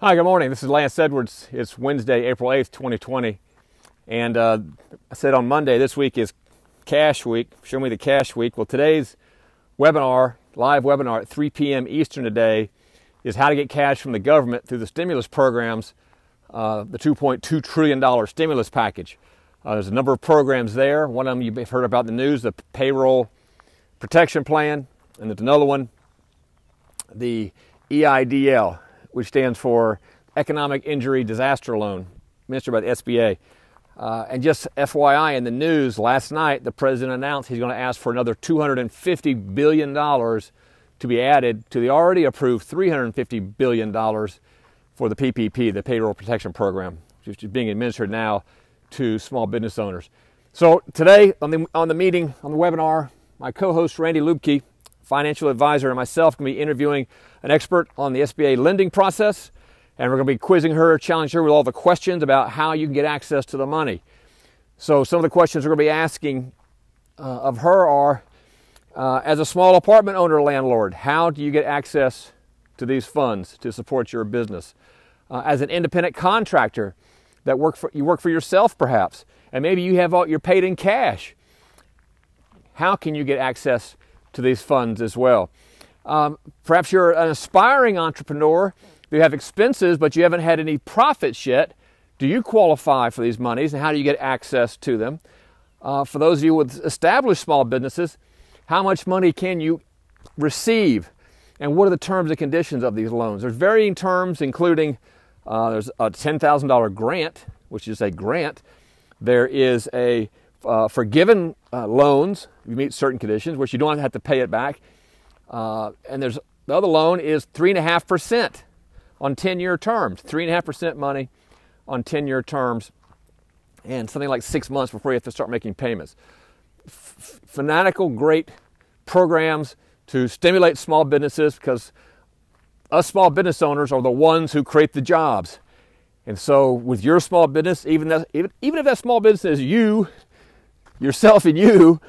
Hi, good morning. This is Lance Edwards. It's Wednesday, April 8th, 2020. And I said on Monday, this week is Cash Week. Show me the Cash Week. Well, today's webinar, live webinar at 3 p.m. Eastern today, is how to get cash from the government through the stimulus programs, the $2.2 trillion stimulus package. There's a number of programs there. One of them you've heard about in the news, the Payroll Protection Plan. And there's another one, the EIDL, which stands for Economic Injury Disaster Loan, administered by the SBA. And just FYI, in the news last night, the president announced he's going to ask for another $250 billion to be added to the already approved $350 billion for the PPP, the Payroll Protection Program, which is being administered now to small business owners. So today on the webinar, my co-host Randy Lubke, financial advisor, and myself can be interviewing an expert on the SBA lending process, and we're going to be quizzing her, challenging her with all the questions about how you can get access to the money. So some of the questions we're going to be asking of her are, as a small apartment owner or landlord, how do you get access to these funds to support your business? As an independent contractor that you work for yourself perhaps, and maybe you're paid in cash, how can you get access to these funds as well? Perhaps you're an aspiring entrepreneur. You have expenses, but you haven't had any profits yet. Do you qualify for these monies, and how do you get access to them? For those of you with established small businesses, how much money can you receive, and what are the terms and conditions of these loans? There's varying terms, including there's a $10,000 grant, which is a grant. There is a forgiven loans, you meet certain conditions, which you don't have to pay it back. And there's the other loan is 3.5% on 10-year terms, 3.5% money on 10-year terms, and something like 6 months before you have to start making payments. Fanatical, great programs to stimulate small businesses, because us small business owners are the ones who create the jobs. And so with your small business, even if that small business is yourself and you,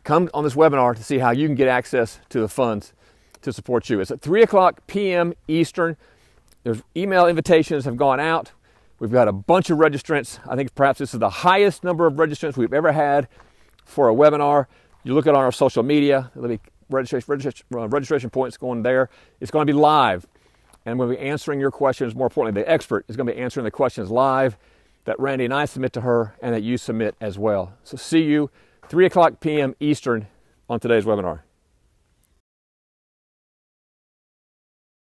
come on this webinar to see how you can get access to the funds to support you. It's at 3 p.m. Eastern. There's email invitations have gone out. We've got a bunch of registrants. I think perhaps this is the highest number of registrants we've ever had for a webinar. You look at it on our social media, there'll be registration points going there. It's going to be live, and we'll be answering your questions. More importantly, the expert is going to be answering the questions live that Randy and I submit to her and that you submit as well. So see you 3 p.m. Eastern on today's webinar.